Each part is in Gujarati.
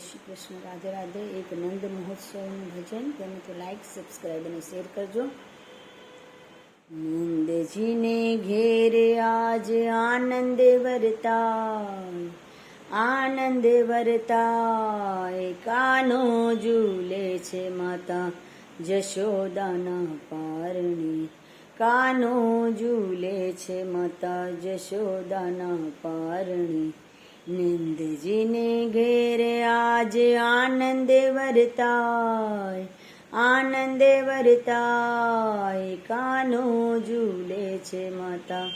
શ્રી કૃષ્ણ, રાધે રાધે. એક નંદ મહોત્સવનું ભજન, ગમે તો લાઈક, સબસ્ક્રાઈબ અને શેર કરજો. નંદજીને ઘેરે આજ આનંદ વરતાય, આનંદ વરતાય. કાનો ઝૂલે છે માતા જશોદાના પારણે, કાનો ઝૂલે છે માતા જશોદાના પારણે. નંદજીને ઘેરે આજ આનંદ વરતાય, આનંદ વરતાય. કાનો ઝૂલે છે માતા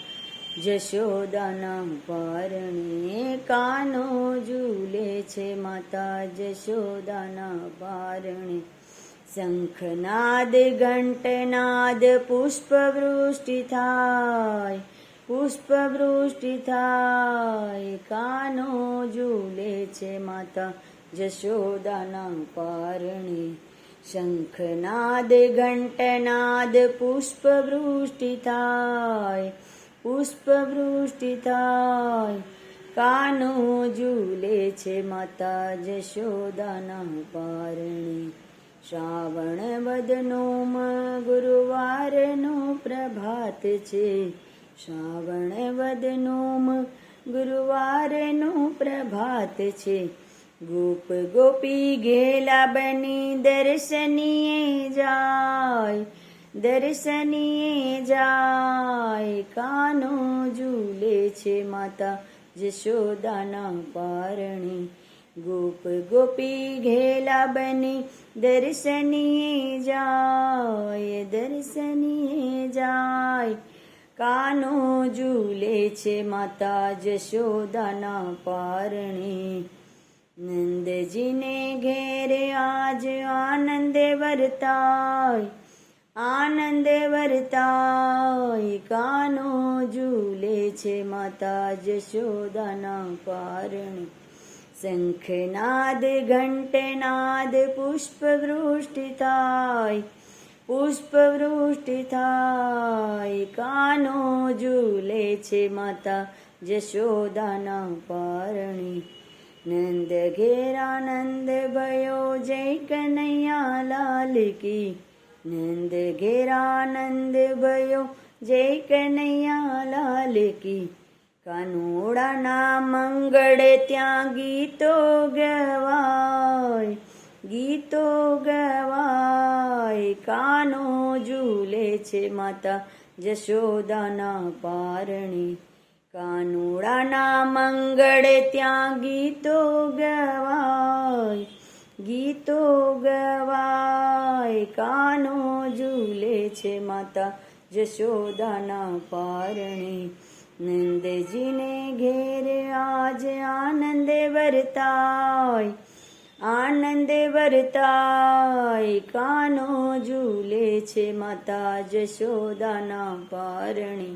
જશોદાના પારણે, કાનો ઝૂલે છે માતા જશોદાના પારણે. શંખનાદ ઘંટનાદ પુષ્પવૃષ્ટિ થાય, પુષ્પવૃષ્ટિ થાય. કાનો ઝૂલે છે માતા જશોદાના પારણે. શંખનાદ ઘંટનાદ પુષ્પવૃષ્ટિ થાય, પુષ્પવૃષ્ટિ થાય. કાનો ઝૂલે છે માતા જશોદાના પારણે. શ્રાવણ વદનોમ ગુરુવારનો પ્રભાત છે, શ્રાવણ વદનોમ ગુરુવારનો પ્રભાત છે. ગોપ ગોપી ઘેલા બની દર્શનીએ જાય, દર્શનીએ જાય. કાનો ઝૂલે છે માતા જશોદાના પારણે. ગોપ ગોપી ઘેલા બની દર્શનીએ જાય, દર્શનીએ જાય. કાનો ઝૂલે છે માતા જશોદાના પારણે. નંદજીને ઘેરે આજ આનંદ વરતાય, આનંદ વરતાય. કાનો ઝૂલે છે માતા જશોદાના પારણે. શંખનાદ ઘંટનાદ પુષ્પવૃષ્ટિ થાય, પુષ્પવૃષ્ટિ થાય. કાનો ઝૂલે છે માતા જશોદાના પારણે. નંદ ઘેરા નંદ ભયો જય કનૈયા લાલ કી, નંદ ઘેરા નંદ ભયો જય કનૈયા લાલ કી. કાનુડાના મંગળ ત્યાં ગીતો ગવાય, ગીતો ગવાય. કાનો ઝૂલે છે માતા જશોદાના પારણે. કાનુડાના મંગળ ત્યાં ગીતો ગવાય, ગીતો ગવાય. કાનો ઝૂલે છે માતા જશોદાના પારણે. નંદજીને ઘેરે આજ આનંદ વરતાય, આનંદ વરતાય. કાનો ઝૂલે છે માતા જશોદાના પારણે.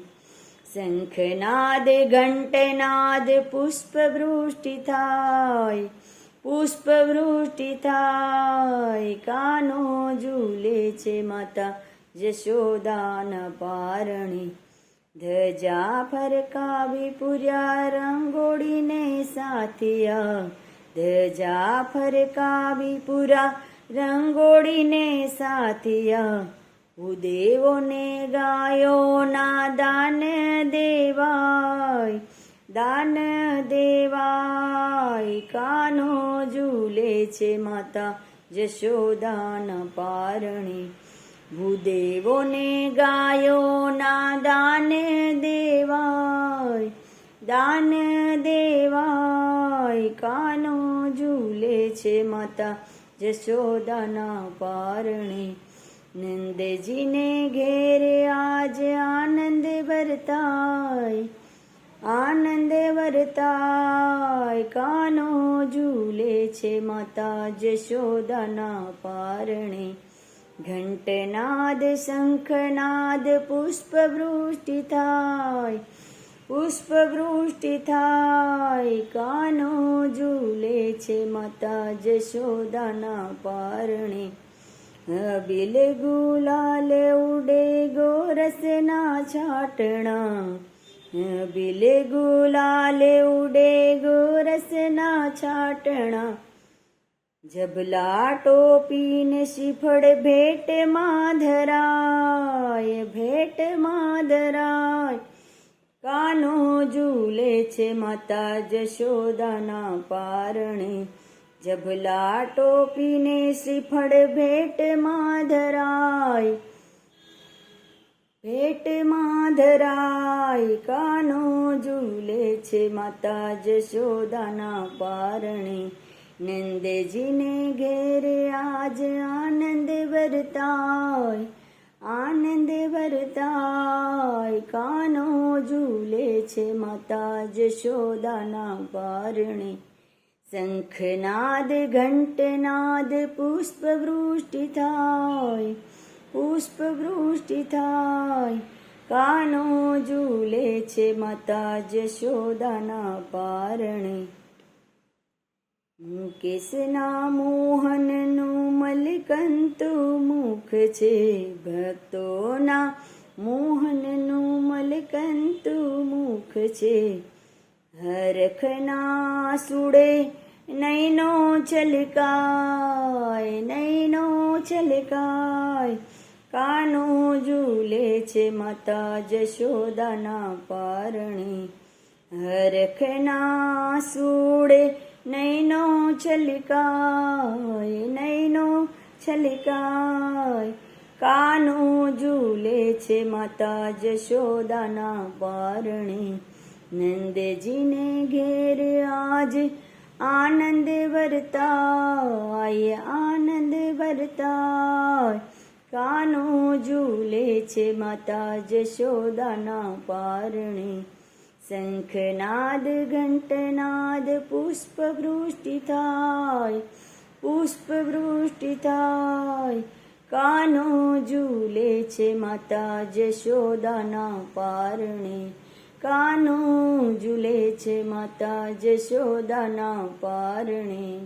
શંખનાદ ઘંટનાદ પુષ્પવૃષ્ટિ થાય, પુષ્પવૃષ્ટિ થાય. કાનો ઝૂલે છે માતા જશોદાના પારણે. ધજા ફરકાવી પૂર્યા રંગોળીને સાથિયા, ધજા ફરકાવી પૂરા રંગોળીને સાથિયા. ભૂદેવોને ગાયોના દાન દેવાય, દાન દેવાય. કાનો ઝૂલે છે માતા જશોદાના પારણે. ભૂદેવોને ગાયોના દાન દેવાય, દાન દેવાય. કાનો ઝૂલે છે માતા જશોદાના પારણે. નંદજીને ઘેરે આજ આનંદ વરતાય, આનંદ વરતાય. કાનો ઝૂલે છે માતા જશોદાના પારણે. ઘંટનાદ શંખનાદ પુષ્પવૃષ્ટિ થાય, પુષ્પવૃષ્ટિ થાય. કાનો ઝૂલે છે માતા જશોદાના પારણે. અબિલ ગુલાલ ઉડે ગોરસના છાટણા, અબિલ ગુલાલ ઉડે ગોરસના છાટણા. જભલા ટોપીને શ્રીફળ ભેટમાં ધરાય કાનો ઝૂલે છે માતા જશોદાના પારણે જભલા ટોપીને શ્રીફળ ભેટમાં ધરાય કાનો ઝૂલે છે માતા જશોદાના પારણે નંદજીને ઘેરે આજ આનંદ વર્તાય કાનો ઝૂલે છે માતા જશોદાના પારણે શંખનાદ ઘંટનાદ પુષ્પવૃષ્ટિ થાય કાનો ઝૂલે છે માતા જશોદાના પારણે મુકેશના મોહનનું મલકંતુ મુખ છે ભક્તોના મોહનનું મલકંતુ મુખ છે હરખના સુડે નૈનો છલકાય કાનો ઝૂલે છે માતા જશોદાના પારણે હરખના સુડે નૈનો છલકાય કાનો ઝૂલે છે માતા જશોદાના પારણે નંદજીને ઘેર આજ આનંદ વર્તાય કાનો ઝૂલે છે માતા જશોદાના પારણે શંખનાદ ઘંટનાદ પુષ્પવૃષ્ટિ થાય કાનો ઝૂલે છે માતા જશોદાના પારણે કાનો ઝૂલે છે માતા જશોદાના પારણે